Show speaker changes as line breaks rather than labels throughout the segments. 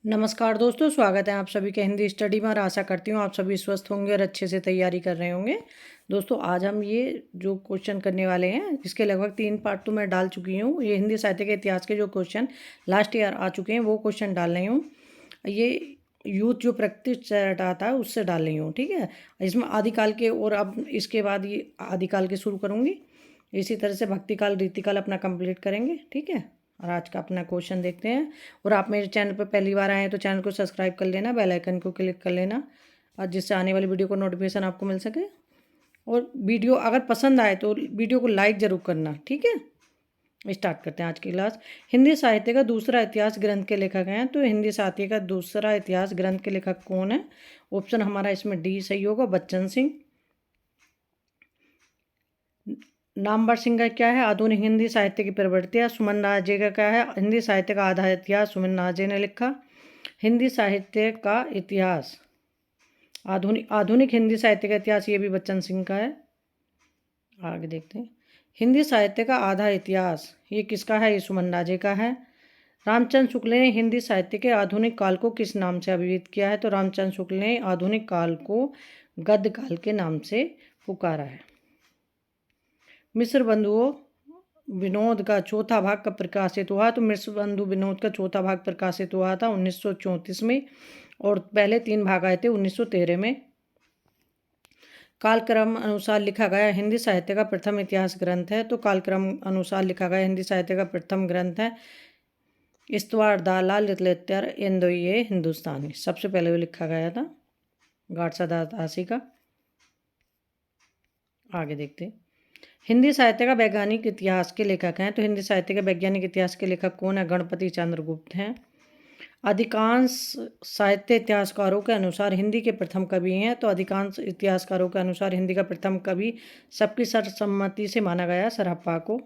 नमस्कार दोस्तों, स्वागत है आप सभी के हिंदी स्टडी में और आशा करती हूँ आप सभी स्वस्थ होंगे और अच्छे से तैयारी कर रहे होंगे। दोस्तों आज हम ये जो क्वेश्चन करने वाले हैं इसके लगभग 3 पार्ट तो मैं डाल चुकी हूँ। ये हिंदी साहित्य के इतिहास के जो क्वेश्चन लास्ट ईयर आ चुके हैं वो क्वेश्चन डाल रही हूँ। ये यूथ जो प्रैक्टिस चैट आता है उससे डाल रही हूँ, ठीक है। इसमें आदिकाल के और अब इसके बाद ये आदिकाल के शुरू करूँगी। इसी तरह से भक्तिकाल रीतिकाल अपना कंप्लीट करेंगे, ठीक है। और आज का अपना क्वेश्चन देखते हैं। और आप मेरे चैनल पर पहली बार आए हैं तो चैनल को सब्सक्राइब कर लेना, बेल आइकन को क्लिक कर लेना और जिससे आने वाली वीडियो को नोटिफिकेशन आपको मिल सके। और वीडियो अगर पसंद आए तो वीडियो को लाइक ज़रूर करना, ठीक है। स्टार्ट करते हैं आज की क्लास। हिंदी साहित्य का दूसरा इतिहास ग्रंथ के लेखक हैं, तो हिंदी साहित्य का दूसरा इतिहास ग्रंथ के लेखक कौन है? ऑप्शन हमारा इसमें डी सही होगा, बच्चन सिंह। नामवर सिंह का क्या है? आधुनिक हिंदी साहित्य की प्रवृत्तियाँ। सुमन राजे का क्या है? हिंदी साहित्य का आधा इतिहास सुमन राजे ने लिखा। हिंदी साहित्य का इतिहास, आधुनिक आधुनिक हिंदी साहित्य का इतिहास, ये भी बच्चन सिंह का है। आगे देखते हैं। हिंदी साहित्य का आधा इतिहास ये किसका है? ये सुमन राजे का है। रामचंद्र शुक्ल ने हिंदी साहित्य के आधुनिक काल को किस नाम से अभिहित किया है? तो रामचंद्र शुक्ल ने आधुनिक काल को गद्य काल के नाम से पुकारा है। मिस्र बंधुओं विनोद का चौथा भाग कब प्रकाशित हुआ? तो मिस्र बंधु विनोद का चौथा भाग प्रकाशित हुआ था 1934 में और पहले 3 भाग आए थे 1913 में। कालक्रम अनुसार लिखा गया हिंदी साहित्य का प्रथम इतिहास ग्रंथ है, तो कालक्रम अनुसार लिखा गया हिंदी साहित्य का प्रथम ग्रंथ है इस्तवार दाला लिटरेचर इन द ये हिंदुस्तानी। सबसे पहले वो लिखा गया था गाडसा दासी का। आगे देखते हैं। हिंदी साहित्य का वैज्ञानिक इतिहास के लेखक हैं, तो हिंदी साहित्य के वैज्ञानिक इतिहास के लेखक कौन है? गणपति चंद्रगुप्त हैं। अधिकांश साहित्य इतिहासकारों के अनुसार हिंदी के प्रथम कवि हैं, तो अधिकांश इतिहासकारों के अनुसार हिंदी का प्रथम कवि सबकी सर्वसम्मति से माना गया सरहप्पा को।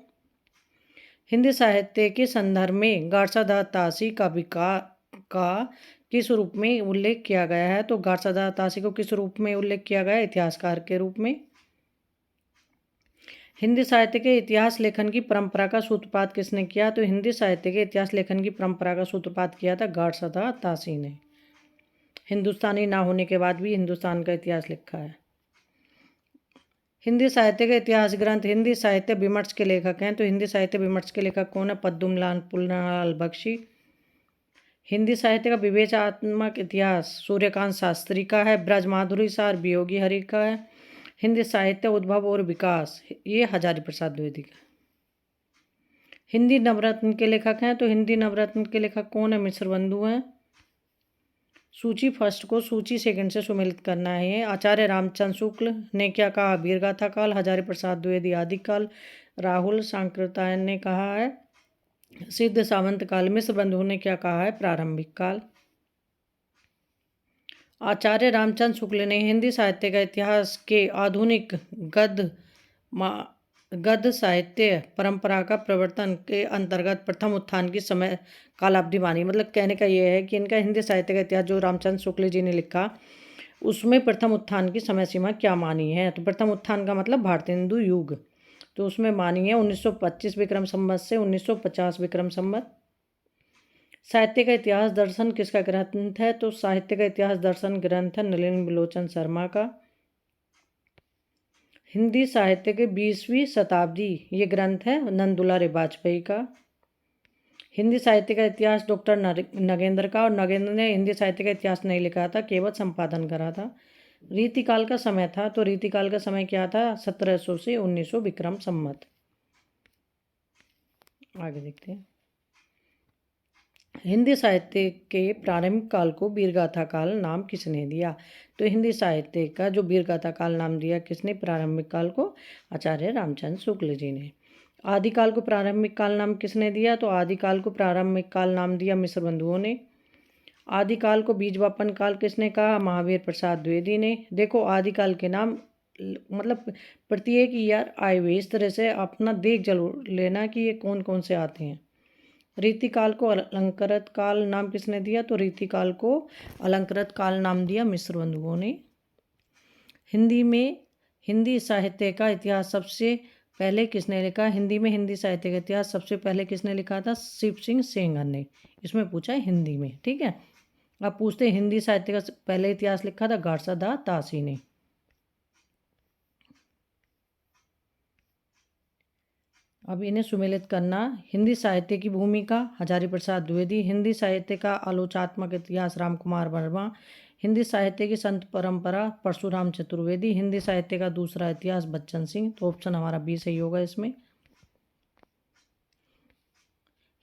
हिंदी साहित्य के संदर्भ में गाडसा तासी का किस रूप में उल्लेख किया गया है? तो गाडसा तासी को किस रूप में उल्लेख किया गया है? इतिहासकार के रूप में। हिंदी साहित्य के इतिहास लेखन की परंपरा का सूत्रपात किसने किया? तो हिंदी साहित्य के इतिहास लेखन की परंपरा का सूत्रपात किया था गाडसा तासी ने। हिंदुस्तानी ना होने के बाद भी हिंदुस्तान का इतिहास लिखा है। हिंदी साहित्य के इतिहास ग्रंथ हिंदी साहित्य विमर्श के लेखक हैं, तो हिंदी साहित्य विमर्श के लेखक कौन है? पद्मलाल पुल्लालाल बख्शी। हिंदी साहित्य का विवेचनात्मक इतिहास सूर्यकांत शास्त्री का है। ब्रजमाधुरी सार वियोगी हरि का है। हिंदी साहित्य उद्भव और विकास ये हजारी प्रसाद द्विवेदी का। हिंदी नवरत्न के लेखक हैं, तो हिंदी नवरत्न के लेखक कौन है? मिश्र बंधु हैं। सूची फर्स्ट को सूची सेकंड से सुमेलित करना है। आचार्य रामचंद्र शुक्ल ने क्या कहा? वीरगाथा काल। हजारी प्रसाद द्विवेदी आदिकाल। राहुल सांकृत्यायन ने कहा है सिद्ध सावंत काल। मिश्र बंधु ने क्या कहा है? प्रारंभिक काल। आचार्य रामचंद्र शुक्ल ने हिंदी साहित्य का इतिहास के आधुनिक गद्य साहित्य परंपरा का प्रवर्तन के अंतर्गत प्रथम उत्थान की समय कालावधि मानी। मतलब कहने का यह है कि इनका हिंदी साहित्य का इतिहास जो रामचंद्र शुक्ल जी ने लिखा उसमें प्रथम उत्थान की समय सीमा क्या मानी है? तो प्रथम उत्थान का मतलब भारतीय हिंदू युग, तो उसमें मानी है 1925 विक्रम संवत से 1950 विक्रम संवत। साहित्य का इतिहास दर्शन किसका ग्रंथ है? तो साहित्य का इतिहास दर्शन ग्रंथ है नलिन बिलोचन शर्मा का। हिंदी साहित्य के 20वीं शताब्दी ये ग्रंथ है नंदुलाल वाजपेयी का। हिंदी साहित्य का इतिहास डॉक्टर नगेंद्र का, और नगेंद्र ने हिंदी साहित्य का इतिहास नहीं लिखा था, केवल संपादन करा था। रीतिकाल का समय था, तो रीतिकाल का समय क्या था? 1700 से 1900 विक्रम संवत। आगे देखते हैं। हिंदी साहित्य के प्रारंभिक काल को वीरगाथा काल नाम किसने दिया? तो हिंदी साहित्य का जो वीरगाथा काल नाम दिया किसने प्रारंभिक काल को? आचार्य रामचंद्र शुक्ल जी ने। आदिकाल को प्रारंभिक काल नाम किसने दिया? तो आदिकाल को प्रारंभिक काल नाम दिया मिश्र बंधुओं ने। आदिकाल को बीजवापन काल किसने कहा? महावीर प्रसाद द्विवेदी ने। देखो आदिकाल के नाम मतलब प्रत्येक ईयर आए हुए, इस तरह से अपना देख जरूर लेना कि ये कौन कौन से आते हैं। रीतिकाल को अलंकृत काल नाम किसने दिया? तो रीतिकाल को अलंकृत काल नाम दिया मिश्र बंधुओं ने। हिंदी में हिंदी साहित्य का इतिहास सबसे पहले किसने लिखा? हिंदी में हिंदी साहित्य का इतिहास सबसे पहले किसने लिखा था? शिव सिंह सेंगर ने। इसमें पूछा है हिंदी में, ठीक है। अब पूछते हैं हिंदी साहित्य का पहले इतिहास लिखा था गार्सदा दासी ने। अब इन्हें सुमेलित करना। हिंदी साहित्य की भूमिका हजारी प्रसाद द्विवेदी। हिंदी साहित्य का आलोचनात्मक इतिहास राम कुमार वर्मा। हिंदी साहित्य की संत परंपरा परशुराम चतुर्वेदी। हिंदी साहित्य का दूसरा इतिहास बच्चन सिंह। तो ऑप्शन हमारा बी सही होगा इसमें।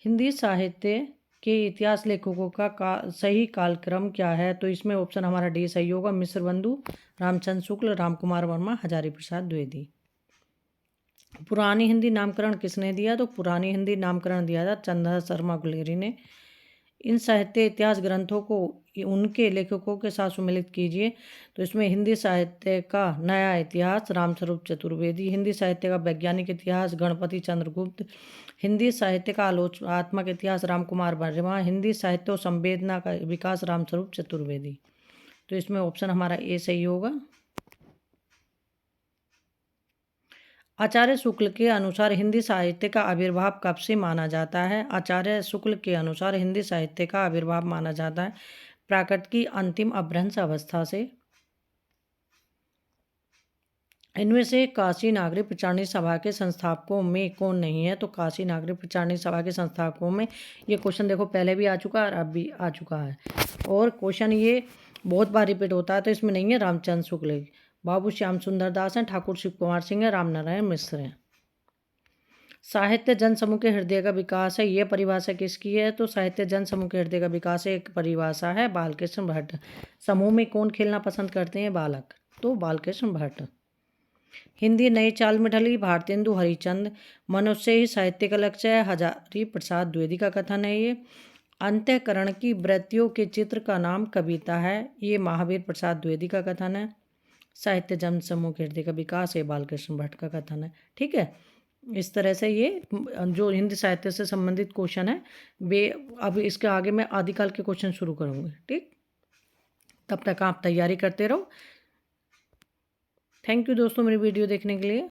हिंदी साहित्य के इतिहास लेखकों का सही कालक्रम क्या है? तो इसमें ऑप्शन हमारा डी सही होगा। मिश्र बंधु, रामचंद्र शुक्ल, राम कुमार वर्मा, हजारी प्रसाद द्विवेदी। पुरानी हिंदी नामकरण किसने दिया? तो पुरानी हिंदी नामकरण दिया था चंद्र शर्मा गुलेरी ने। इन साहित्य इतिहास ग्रंथों को उनके लेखकों के साथ सुमेलित कीजिए। तो इसमें हिंदी साहित्य का नया इतिहास रामस्वरूप चतुर्वेदी। हिंदी साहित्य का वैज्ञानिक इतिहास गणपति चंद्रगुप्त। हिंदी साहित्य का आलोचनात्मक इतिहास राम कुमार वर्मा। हिंदी साहित्य और संवेदना का विकास रामस्वरूप चतुर्वेदी। तो इसमें ऑप्शन हमारा ए सही होगा। आचार्य शुक्ल के अनुसार हिंदी साहित्य का आविर्भाव कब से माना जाता है? आचार्य शुक्ल के अनुसार हिंदी साहित्य का आविर्भाव माना जाता है प्राकृत की अंतिम अपभ्रंश अवस्था से। इनमें से काशी नागरिक प्रचारणी सभा के संस्थापकों में कौन नहीं है? तो काशी नागरिक प्रचारणी सभा के संस्थापकों में ये क्वेश्चन देखो पहले भी आ चुका है और अब भी आ चुका है, और क्वेश्चन ये बहुत बार रिपीट होता है। तो इसमें नहीं है रामचंद्र शुक्ल, बाबू श्याम सुंदर दास हैं, ठाकुर शिव कुमार सिंह है, रामनारायण मिश्र हैं। साहित्य जन समूह के हृदय का विकास है, ये परिभाषा किसकी है? तो साहित्य जन समूह के हृदय का विकास है, एक परिभाषा है बालकृष्ण भट्ट। समूह में कौन खेलना पसंद करते हैं? बालक। तो बालकृष्ण भट्ट। हिंदी नई चाल में ढली, भारतेंदु हरिचंद। मनुष्य ही साहित्य का लक्ष्य है, हजारी प्रसाद द्विवेदी का कथन है ये। अंतःकरण की वृत्तियों के चित्र का नाम कविता है, ये महावीर प्रसाद द्विवेदी का कथन है। साहित्य जन समूह के हृदय का विकास है, बालकृष्ण भट्ट का कथन है। ठीक है, इस तरह से ये जो हिंदी साहित्य से संबंधित क्वेश्चन है वे, अब इसके आगे मैं आदिकाल के क्वेश्चन शुरू करूँगी। ठीक, तब तक आप तैयारी करते रहो। थैंक यू दोस्तों मेरी वीडियो देखने के लिए।